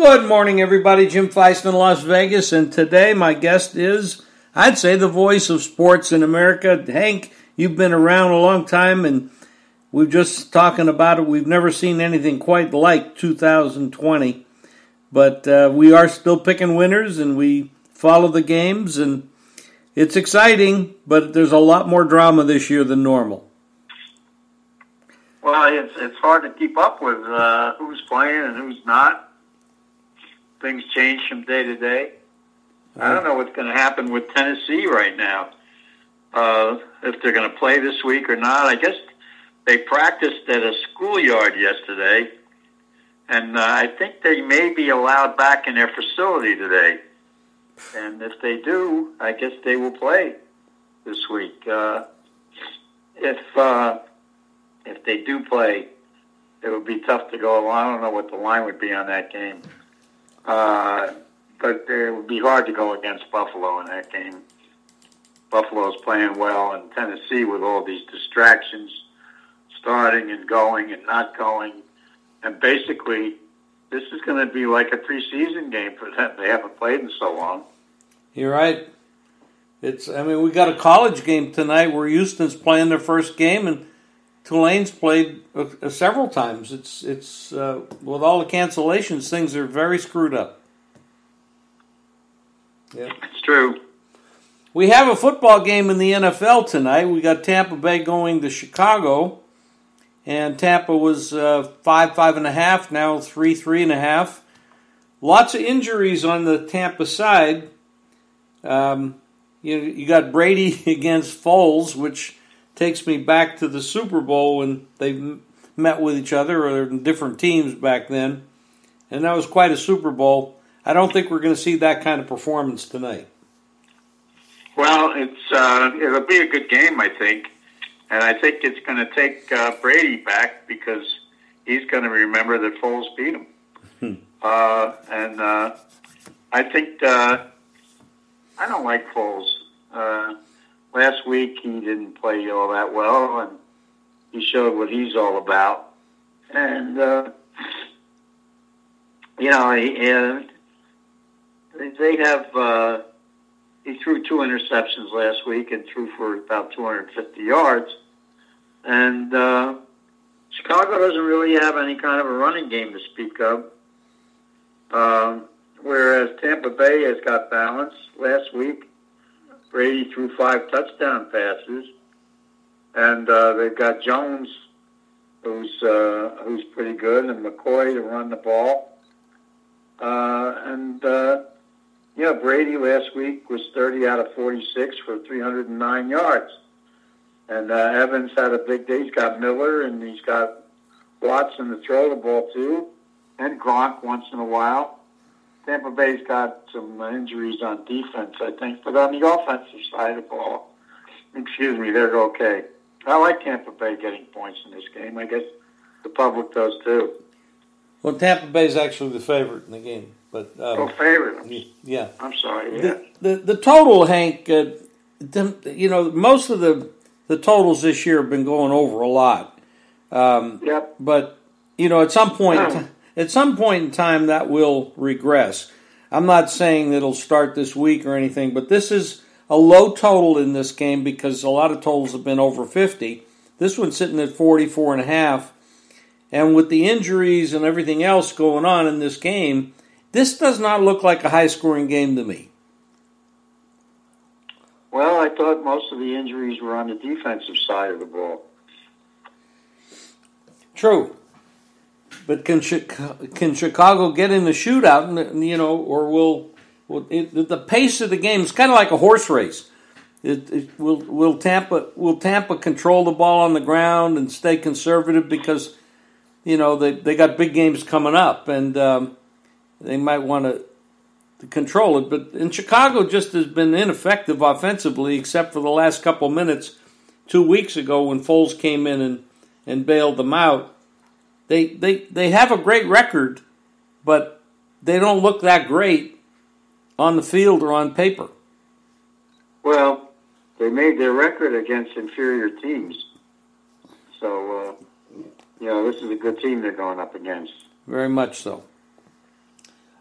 Good morning, everybody. Jim Feist in Las Vegas, and today my guest is, I'd say, the voice of sports in America. Hank, you've been around a long time, and we're just talking about it. We've never seen anything quite like 2020, but we are still picking winners, and we follow the games, and it's exciting, but there's a lot more drama this year than normal. Well, it's hard to keep up with who's playing and who's not. Things change from day to day. I don't know what's going to happen with Tennessee right now. If they're going to play this week or not. I guess they practiced at a schoolyard yesterday, and I think they may be allowed back in their facility today. And if they do, I guess they will play this week. If they do play, it would be tough to go. I don't know what the line would be on that game. But it would be hard to go against Buffalo in that game. Buffalo's playing well, and Tennessee with all these distractions, starting and going and not going. And basically, this is going to be like a preseason game for them. They haven't played in so long. You're right. We got a college game tonight where Houston's playing their first game, and Tulane's played several times. It's with all the cancellations, things are very screwed up. Yeah, it's true. We have a football game in the NFL tonight. We got Tampa Bay going to Chicago, and Tampa was 5.5, now 3.5. Lots of injuries on the Tampa side. You got Brady against Foles, which takes me back to the Super Bowl when they met with each other, or different teams back then, and that was quite a Super Bowl. I don't think we're going to see that kind of performance tonight. Well, it'll be a good game, I think, and I think it's going to take Brady back because he's going to remember that Foles beat him. And I think I don't like Foles. Last week he didn't play all that well, and he showed what he's all about. And they have. He threw 2 interceptions last week and threw for about 250 yards. And Chicago doesn't really have any kind of a running game to speak of. Whereas Tampa Bay has got balance. Last week, Brady threw 5 touchdown passes, and they've got Jones, who's pretty good, and McCoy to run the ball. Brady last week was 30 out of 46 for 309 yards. And Evans had a big day. He's got Miller, and he's got Watson to throw the ball to, and Gronk once in a while. Tampa Bay's got some injuries on defense, I think, but on the offensive side of the ball, they're okay. I like Tampa Bay getting points in this game. I guess the public does too. Well, Tampa Bay's actually the favorite in the game, but favorite. Yeah, I'm sorry. Yeah. The total, Hank. Most of the totals this year have been going over a lot. Yep. But at some point. At some point in time, that will regress. I'm not saying it'll start this week or anything, but this is a low total in this game because a lot of totals have been over 50. This one's sitting at 44.5. And with the injuries and everything else going on in this game, this does not look like a high-scoring game to me. Well, I thought most of the injuries were on the defensive side of the ball. True. But can Chicago get in the shootout, or the pace of the game is kind of like a horse race. Will Tampa control the ball on the ground and stay conservative because they got big games coming up and they might want to control it. But in Chicago just has been ineffective offensively except for the last couple minutes 2 weeks ago when Foles came in and bailed them out. They have a great record, but they don't look that great on the field or on paper. Well, they made their record against inferior teams. So, this is a good team they're going up against. Very much so.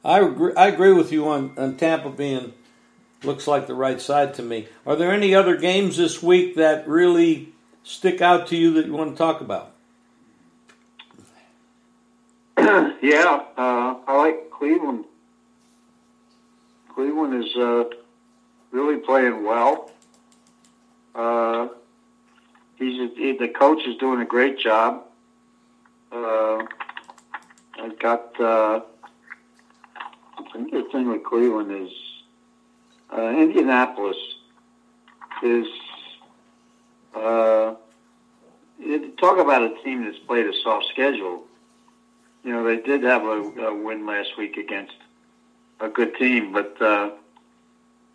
I agree with you on Tampa being looks like the right side to me. Are there any other games this week that really stick out to you that you want to talk about? Yeah, I like Cleveland. Cleveland is really playing well. The coach is doing a great job. I've got the thing with Cleveland is Indianapolis is talk about a team that's played a soft schedule. You know, they did have a win last week against a good team, but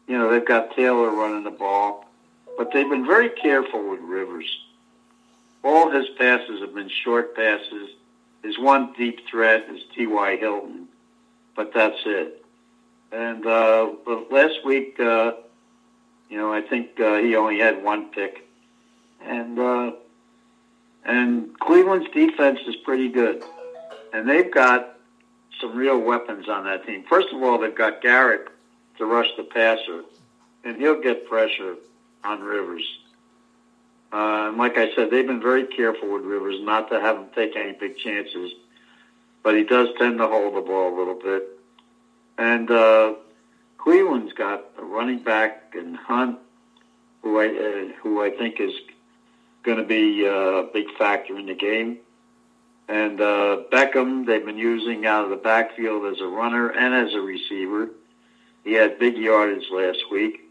you know, they've got Taylor running the ball, but they've been very careful with Rivers. All his passes have been short passes. His one deep threat is T.Y. Hilton, but that's it. And but last week, you know, I think he only had one pick, and Cleveland's defense is pretty good, and they've got some real weapons on that team. First of all, they've got Garrett to rush the passer, and he'll get pressure on Rivers. And like I said, they've been very careful with Rivers not to have him take any big chances, but he does tend to hold the ball a little bit. And Cleveland's got a running back in Hunt, who I think is going to be a big factor in the game. And Beckham, they've been using out of the backfield as a runner and as a receiver. He had big yardage last week.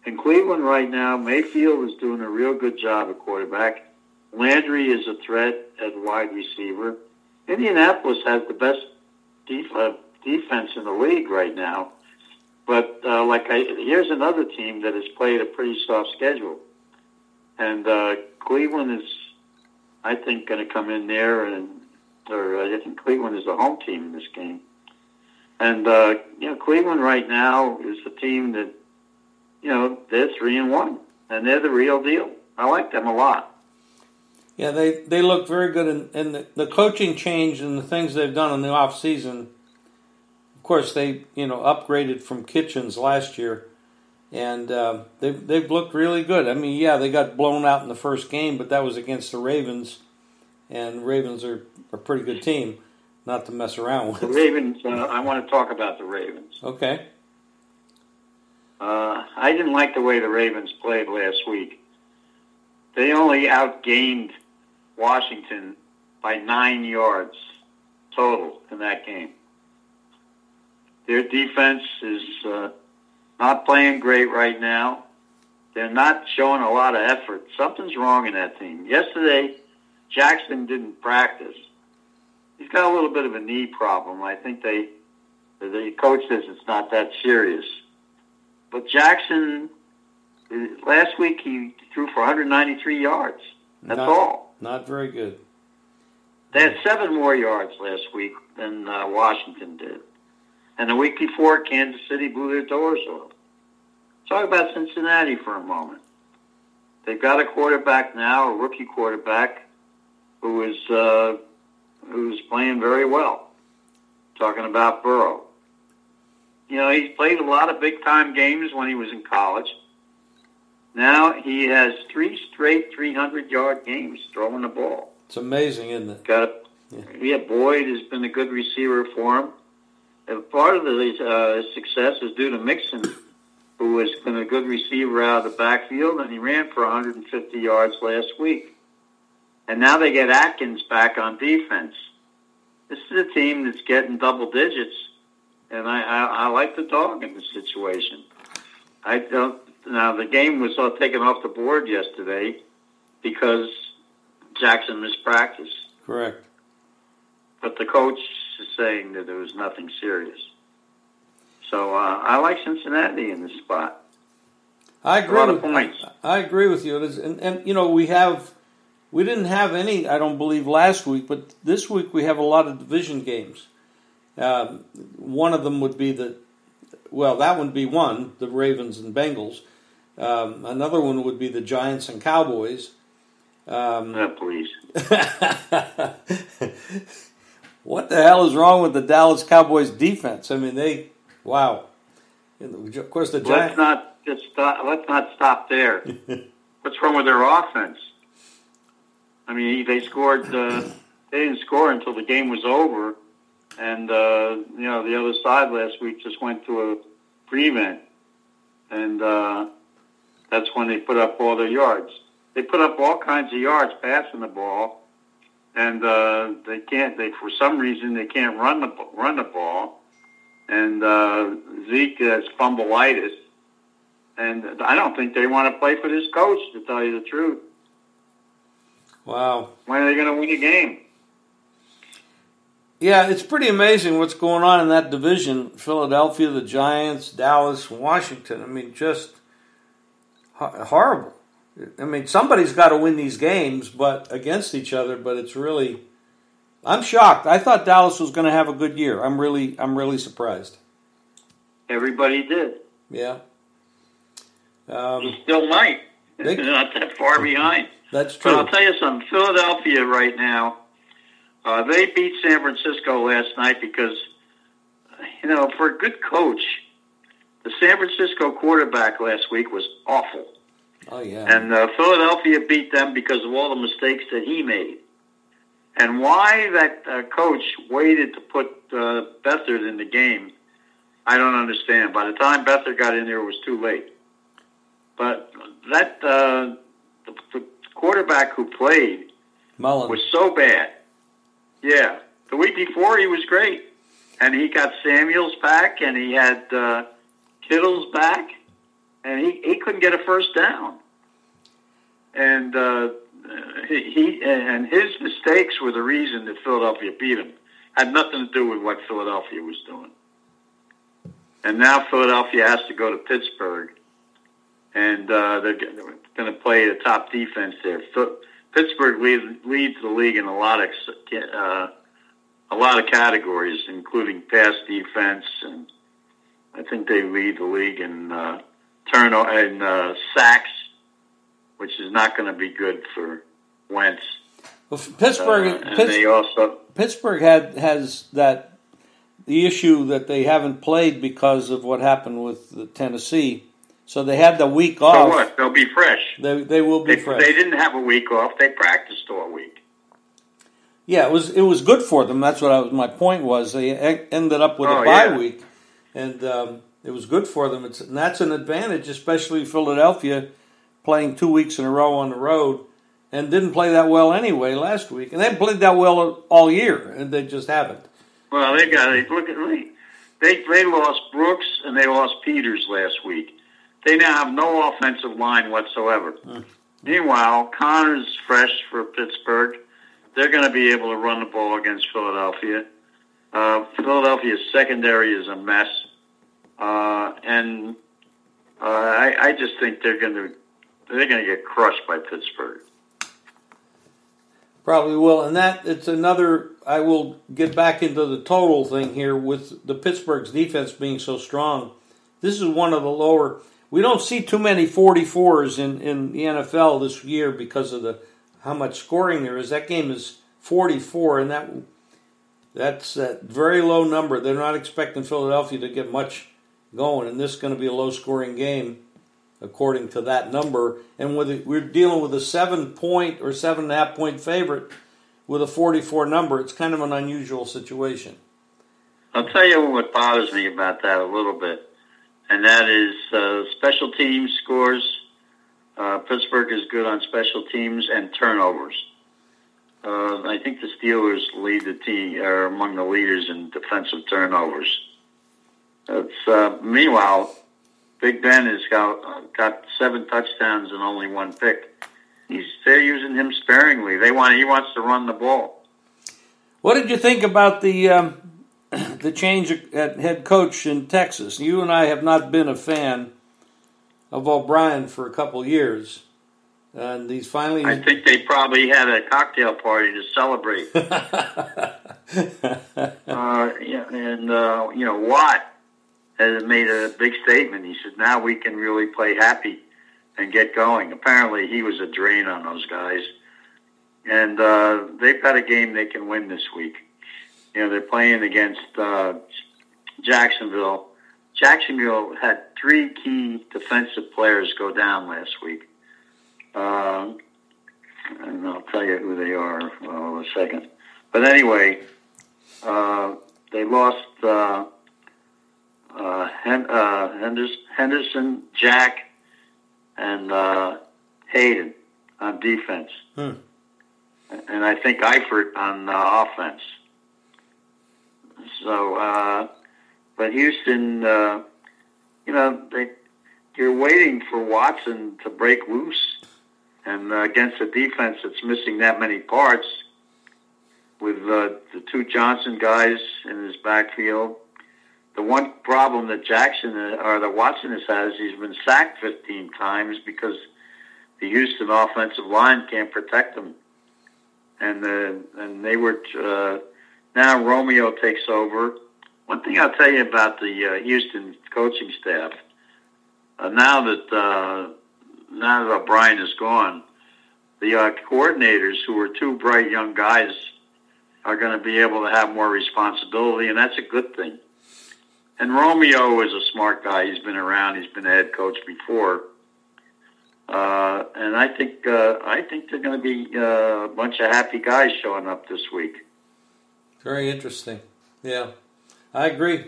In Cleveland right now, Mayfield is doing a real good job at quarterback. Landry is a threat at wide receiver. Indianapolis has the best defense in the league right now. But here's another team that has played a pretty soft schedule. And Cleveland is, I think, going to come in there, I think Cleveland is the home team in this game. And, you know, Cleveland right now is the team that, you know, they're 3-1, and they're the real deal. I like them a lot. Yeah, they look very good, and the coaching change and the things they've done in the off season. Of course, they upgraded from Kitchens last year, and they've looked really good. I mean, yeah, they got blown out in the first game, but that was against the Ravens, and the Ravens are a pretty good team, not to mess around with. The Ravens. I want to talk about the Ravens. Okay. I didn't like the way the Ravens played last week. They only outgained Washington by 9 yards total in that game. Their defense is not playing great right now. They're not showing a lot of effort. Something's wrong in that team. Yesterday, Jackson didn't practice. He's got a little bit of a knee problem. I think the coach says it's not that serious. But Jackson, last week he threw for 193 yards. That's all. Not very good. They had 7 more yards last week than Washington did. And the week before, Kansas City blew their doors off. Talk about Cincinnati for a moment. They've got a quarterback now, a rookie quarterback, who's playing very well. Talking about Burrow. You know, he's played a lot of big-time games when he was in college. Now he has 3 straight 300-yard games throwing the ball. It's amazing, isn't it? Boyd has been a good receiver for him. And part of his success is due to Mixon, who has been a good receiver out of the backfield, and he ran for 150 yards last week. And now they get Atkins back on defense. This is a team that's getting double digits, and I like the dog in this situation. Now, the game was all taken off the board yesterday because Jackson missed practice. Correct. But the coach is saying that there was nothing serious. So I like Cincinnati in this spot. I agree. A lot of points. I agree with you. It is, and you know, we didn't have any, I don't believe, last week, but this week we have a lot of division games. One of them would be that would be one, the Ravens and Bengals. Another one would be the Giants and Cowboys. Please. What the hell is wrong with the Dallas Cowboys defense? I mean, wow. Of course, the Giants. Let's not stop there. What's wrong with their offense? I mean, they scored. They didn't score until the game was over, and the other side last week just went to a prevent, and that's when they put up all their yards. They put up all kinds of yards passing the ball, and they can't. For some reason they can't run the ball, and Zeke has fumbleitis, and I don't think they want to play for this coach, to tell you the truth. Wow. When are they going to win a game? Yeah, it's pretty amazing what's going on in that division. Philadelphia, the Giants, Dallas, Washington. I mean, just horrible. I mean, somebody's got to win these games but against each other, but it's really... I'm shocked. I thought Dallas was going to have a good year. I'm really surprised. Everybody did. Yeah. He still might. They're not that far behind. That's true. But I'll tell you something. Philadelphia right now, they beat San Francisco last night because, for a good coach, the San Francisco quarterback last week was awful. Oh, yeah. And Philadelphia beat them because of all the mistakes that he made. And why that coach waited to put Beathard in the game, I don't understand. By the time Beathard got in there, it was too late. But that the quarterback who played Mullen was so bad. Yeah. The week before, he was great. And he got Samuels back, and he had Kittle's back, and he couldn't get a first down. And his mistakes were the reason that Philadelphia beat him. Had nothing to do with what Philadelphia was doing. And now Philadelphia has to go to Pittsburgh, and they're going to play the top defense there. Pittsburgh leads the league in a lot of categories, including pass defense, and I think they lead the league in sacks, which is not going to be good for Wentz. Well, Pittsburgh has the issue that they haven't played because of what happened with the Tennessee. So they had the week off. So what? They'll be fresh. They will be fresh. They didn't have a week off. They practiced all week. Yeah, it was good for them. That's what my point was. They ended up with a bye week, and it was good for them. And that's an advantage, especially Philadelphia playing 2 weeks in a row on the road, and didn't play that well anyway last week. And they haven't played that well all year, and they just haven't. Well, they lost Brooks and they lost Peters last week. They now have no offensive line whatsoever. Meanwhile, Connor's fresh for Pittsburgh. They're going to be able to run the ball against Philadelphia. Philadelphia's secondary is a mess, and I just think they're going to get crushed by Pittsburgh. Probably will, and it's another. I will get back into the total thing here with the Pittsburgh's defense being so strong. This is one of the lower. We don't see too many 44s in the NFL this year because of how much scoring there is. That game is 44, and that's a very low number. They're not expecting Philadelphia to get much going, and this is going to be a low-scoring game according to that number. And we're dealing with a 7-point or 7.5-point favorite with a 44 number. It's kind of an unusual situation. I'll tell you what bothers me about that a little bit, and that is special teams scores. Pittsburgh is good on special teams and turnovers. I think the Steelers lead the team, are among the leaders in defensive turnovers. Meanwhile, Big Ben has got 7 touchdowns and only 1 pick. They're using him sparingly. He wants to run the ball. What did you think about the change at head coach in Texas? You and I have not been a fan of O'Brien for a couple years, and he's finally. I think they probably had a cocktail party to celebrate. Watt has made a big statement. He said, "Now we can really play happy and get going." Apparently, he was a drain on those guys, and they've got a game they can win this week. they're playing against Jacksonville. Jacksonville had 3 key defensive players go down last week. And I'll tell you who they are in a second. But anyway, they lost Henderson, Jack, and Hayden on defense. And I think Eifert on offense. So, but Houston, you're waiting for Watson to break loose. And against a defense that's missing that many parts, with the 2 Johnson guys in his backfield, the one problem that Watson has had is he's been sacked 15 times because the Houston offensive line can't protect him. And they were now Romeo takes over. One thing I'll tell you about the Houston coaching staff, now that O'Brien is gone, the coordinators, who are 2 bright young guys, are going to be able to have more responsibility, and that's a good thing. And Romeo is a smart guy. He's been around. He's been a head coach before. And I think they're going to be a bunch of happy guys showing up this week. Very interesting. Yeah, I agree.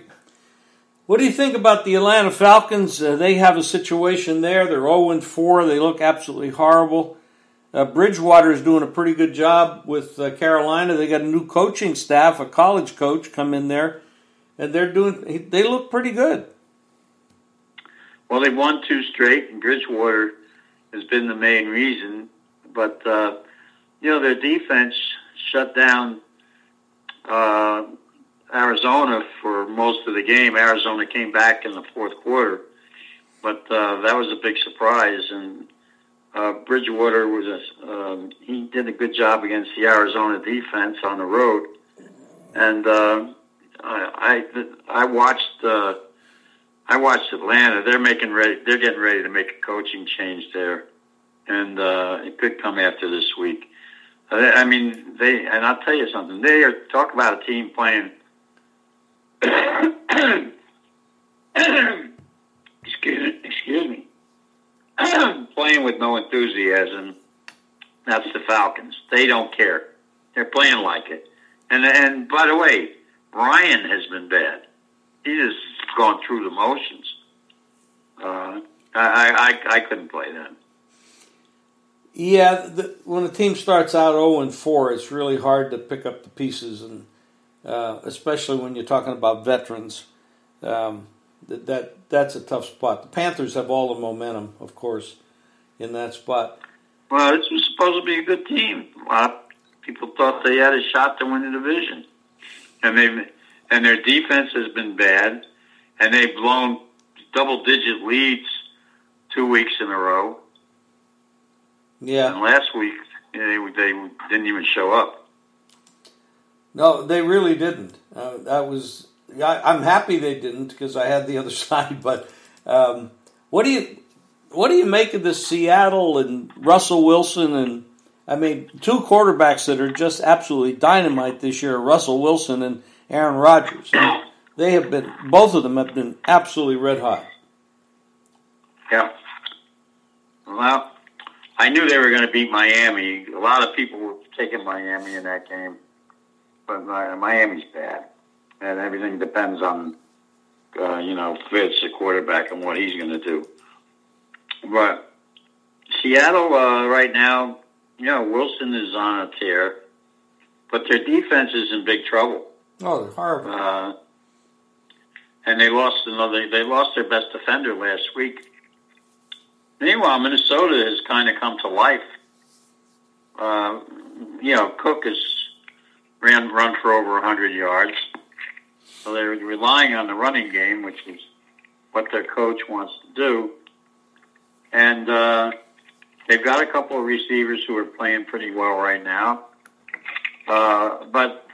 What do you think about the Atlanta Falcons? They have a situation there. They're 0-4. They look absolutely horrible. Bridgewater is doing a pretty good job with Carolina. They got a new coaching staff, a college coach come in there, and they look pretty good. Well, they've won 2 straight, and Bridgewater has been the main reason. But, their defense shut down Arizona for most of the game. Arizona came back in the fourth quarter, but that was a big surprise. And Bridgewater he did a good job against the Arizona defense on the road. And I watched Atlanta. They're getting ready to make a coaching change there, and it could come after this week. I mean, and I'll tell you something. They are talk about a team playing. Excuse me. Playing with no enthusiasm. That's the Falcons. They don't care. They're playing like it. And by the way, Ryan has been bad. He has gone through the motions. I couldn't play that. Yeah, when a team starts out 0-4, it's really hard to pick up the pieces, and especially when you're talking about veterans. That's a tough spot. The Panthers have all the momentum, of course, in that spot. Well, this was supposed to be a good team. A lot of people thought they had a shot to win the division, and their defense has been bad, and they've blown double-digit leads 2 weeks in a row. Yeah. And last week, they didn't even show up. No, they really didn't. I'm happy they didn't because I had the other side. But what do you make of this Seattle and Russell Wilson and 2 quarterbacks that are just absolutely dynamite this year? Russell Wilson and Aaron Rodgers. Both of them have been absolutely red hot. Yeah. Well, I knew they were going to beat Miami. A lot of people were taking Miami in that game, but Miami's bad, and everything depends on Fitz, the quarterback, and what he's going to do. But Seattle right now, Wilson is on a tear, but their defense is in big trouble. Oh, they're horrible. And they lost their best defender last week. Meanwhile, Minnesota has kind of come to life. Cook has run for over 100 yards. So they're relying on the running game, which is what their coach wants to do. And they've got a couple of receivers who are playing pretty well right now. But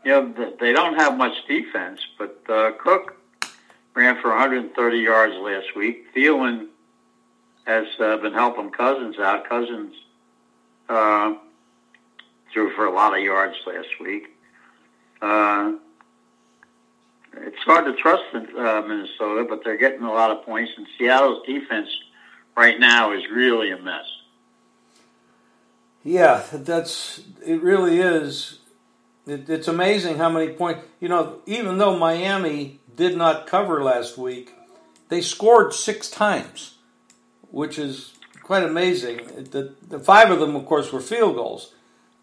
they don't have much defense. But Cook ran for 130 yards last week. Thielen has been helping Cousins out. Cousins threw for a lot of yards last week. It's hard to trust Minnesota, but they're getting a lot of points. And Seattle's defense right now is really a mess. Yeah, it really is. It's amazing how many points. Even though Miami did not cover last week, they scored 6 times, which is quite amazing. The 5 of them, of course, were field goals,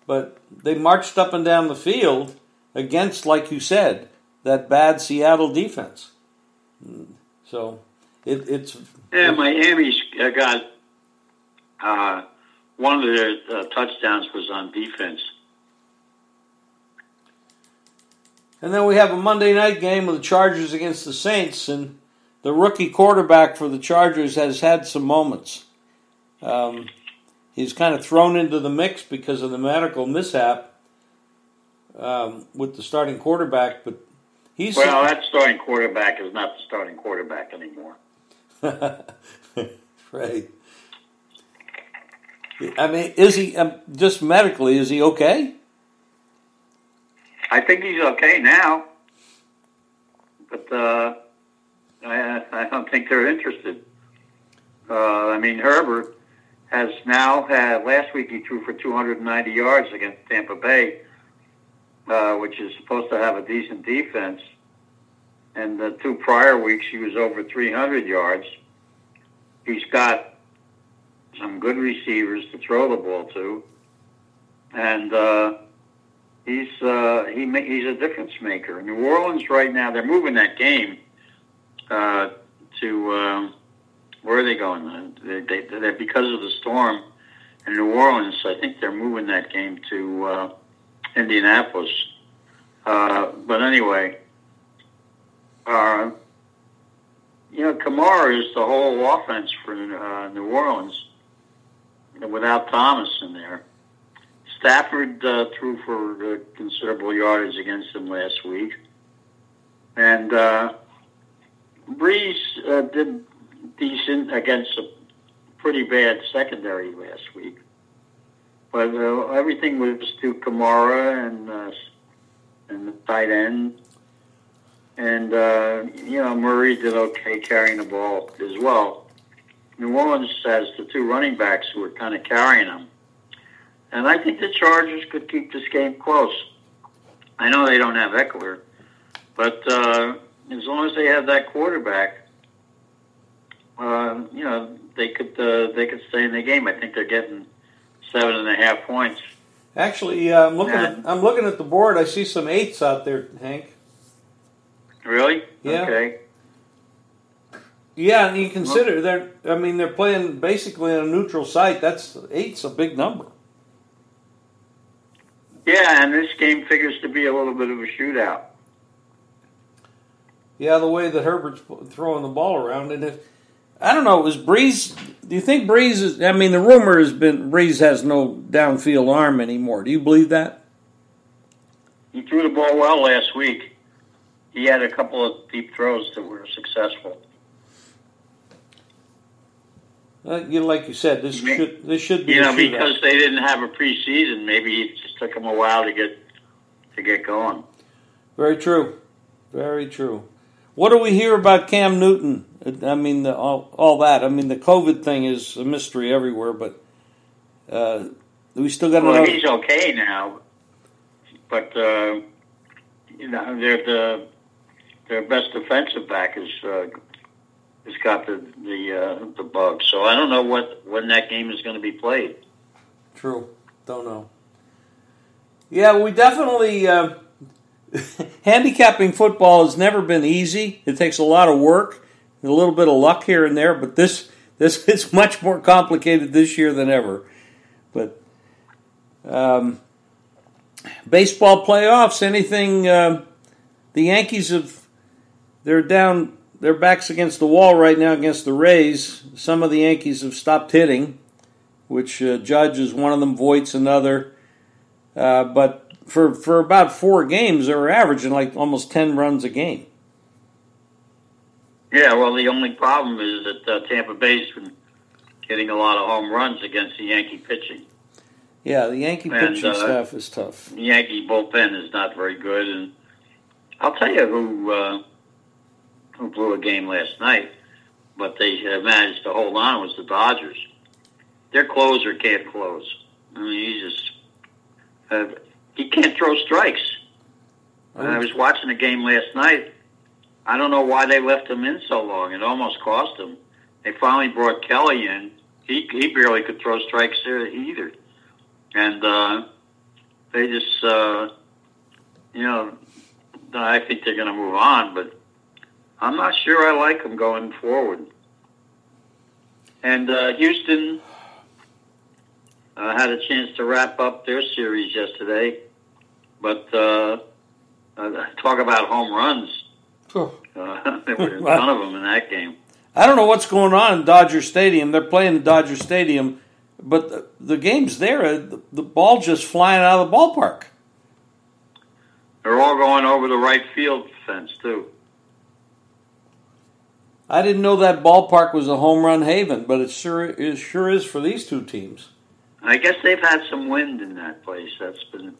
but they marched up and down the field against, like you said, that bad Seattle defense. So it's Miami's got one of their touchdowns was on defense. And then we have a Monday night game with the Chargers against the Saints, and the rookie quarterback for the Chargers has had some moments. He's kind of thrown into the mix because of the medical mishap with the starting quarterback, but that starting quarterback is not the starting quarterback anymore. Right. I mean, is he just medically? Is he okay? I think he's okay now, but I don't think they're interested. Herbert has now had, last week he threw for 290 yards against Tampa Bay, which is supposed to have a decent defense. And the 2 prior weeks he was over 300 yards. He's got some good receivers to throw the ball to, and he's a difference maker. New Orleans right now, they're moving that game to where are they going? They're because of the storm in New Orleans. I think they're moving that game to Indianapolis. But anyway, Kamara is the whole offense for New Orleans without Thomas in there. Stafford threw for considerable yardage against them last week. And Breeze did decent against a pretty bad secondary last week. But everything was to Kamara and the tight end. And, Murray did okay carrying the ball as well. New Orleans has the 2 running backs who are kind of carrying them. And I think the Chargers could keep this game close. I know they don't have Eckler, but as long as they have that quarterback, they could stay in the game. I think they're getting 7.5 points. Actually, I'm looking at the board. I see some 8s out there, Hank. Really? Yeah. Okay. Yeah, and you consider they're playing basically on a neutral site. That's 8's a big number. Yeah, and this game figures to be a little bit of a shootout. Yeah, the way that Herbert's throwing the ball around, and I don't know, is Breeze? Do you think Breeze is? I mean, the rumor has been Breeze has no downfield arm anymore. Do you believe that? He threw the ball well last week. He had a couple of deep throws that were successful. Like you said, this should be because they didn't have a preseason. Maybe it just took them a while to get going. Very true, very true. What do we hear about Cam Newton? I mean, all that. I mean, the COVID thing is a mystery everywhere, but we still got to know. He's okay now, but their best defensive back has got the bug. So I don't know when that game is going to be played. True, don't know. Yeah, we definitely. Handicapping football has never been easy. It takes a lot of work, a little bit of luck here and there, but this is much more complicated this year than ever. But baseball playoffs, anything? The Yankees they're down. Their backs against the wall right now against the Rays. Some of the Yankees have stopped hitting, which Judge is one of them, Voigt's another, but. For about 4 games, they were averaging like almost 10 runs a game. Yeah, well, the only problem is that Tampa Bay's been getting a lot of home runs against the Yankee pitching. Yeah, the Yankee pitching staff is tough. The Yankee bullpen is not very good, and I'll tell you who blew a game last night, but they managed to hold on was the Dodgers. Their closer can't close. I mean, he can't throw strikes. And I was watching the game last night. I don't know why they left him in so long. It almost cost him. They finally brought Kelly in. He barely could throw strikes there either. And they just, I think they're going to move on, but I'm not sure I like them going forward. And Houston had a chance to wrap up their series yesterday, but talk about home runs. There were a ton of them in that game. I don't know what's going on in Dodger Stadium. They're playing in Dodger Stadium, but the game's there. The ball just flying out of the ballpark. They're all going over the right field fence, too. I didn't know that ballpark was a home run haven, but it sure is for these two teams. I guess they've had some wind in that place. That's been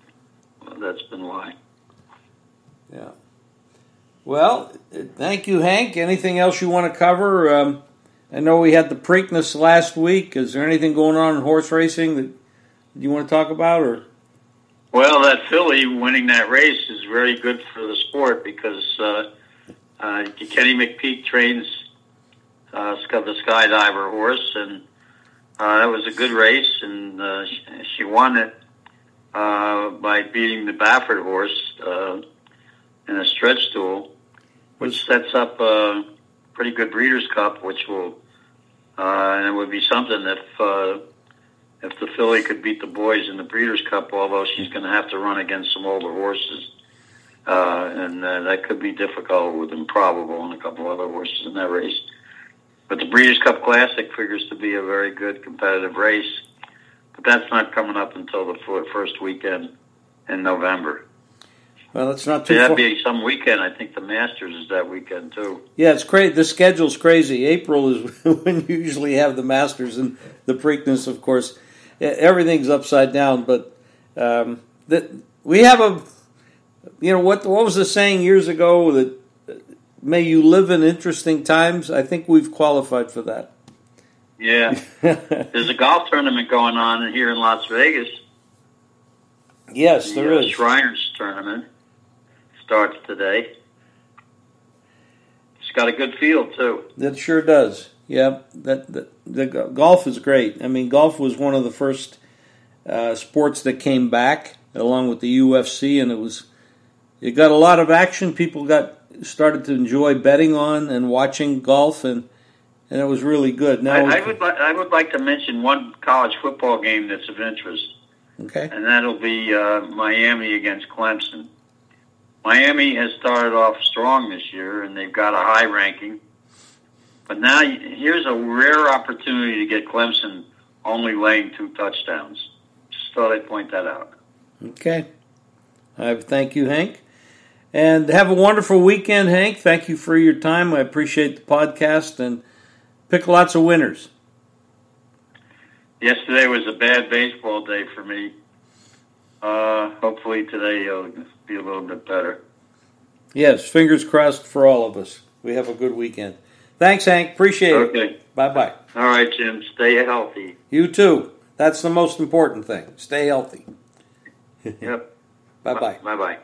why. Yeah. Well, thank you, Hank. Anything else you want to cover? I know we had the Preakness last week. Is there anything going on in horse racing that you want to talk about? Or? Well, that filly winning that race is very good for the sport because Kenny McPeak trains the skydiver horse, and that was a good race, and she won it by beating the Baffert horse in a stretch stool, which sets up a pretty good Breeders' Cup, which will and it would be something if the filly could beat the boys in the Breeders' Cup, although she's going to have to run against some older horses. And that could be difficult with Improbable and a couple other horses in that race. But the Breeders' Cup Classic figures to be a very good competitive race. But that's not coming up until the first weekend in November. Well, it's not too That'd far. be some weekend. I think the Masters is that weekend, too. Yeah, it's crazy. The schedule's crazy. April is when you usually have the Masters and the Preakness, of course. Everything's upside down. But we have a... what was the saying years ago that may you live in interesting times? I think we've qualified for that. Yeah. There's a golf tournament going on here in Las Vegas. Yes, there is. The Shriners tournament starts today. It's got a good field, too. That sure does. Yeah, the golf is great. I mean, golf was one of the first sports that came back, along with the UFC, and it got a lot of action. People started to enjoy betting on and watching golf, and it was really good. Now I would like to mention one college football game that's of interest. Okay. And that'll be Miami against Clemson. Miami has started off strong this year, and they've got a high ranking. But now here's a rare opportunity to get Clemson only laying 2 touchdowns. Just thought I'd point that out. Okay. Thank you, Hank. And have a wonderful weekend, Hank. Thank you for your time. I appreciate the podcast, and pick lots of winners. Yesterday was a bad baseball day for me. Hopefully today it'll be a little bit better. Yes, fingers crossed for all of us. We have a good weekend. Thanks, Hank. Appreciate it. Okay. Bye-bye. All right, Jim. Stay healthy. You too. That's the most important thing. Stay healthy. Yep. Bye-bye. Bye-bye.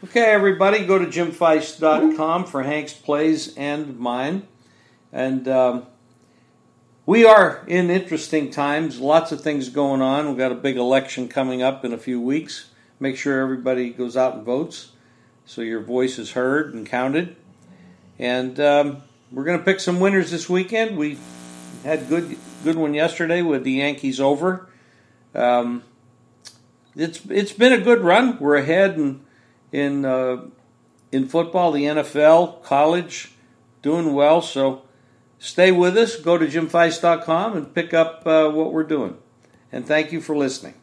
Okay, everybody, go to jimfeist.com for Hank's plays and mine. And we are in interesting times. Lots of things going on. We've got a big election coming up in a few weeks. Make sure everybody goes out and votes so your voice is heard and counted. And we're going to pick some winners this weekend. We had good one yesterday with the Yankees over. It's been a good run. We're ahead in football, the NFL, college, doing well. So stay with us. Go to jimfeist.com and pick up what we're doing. And thank you for listening.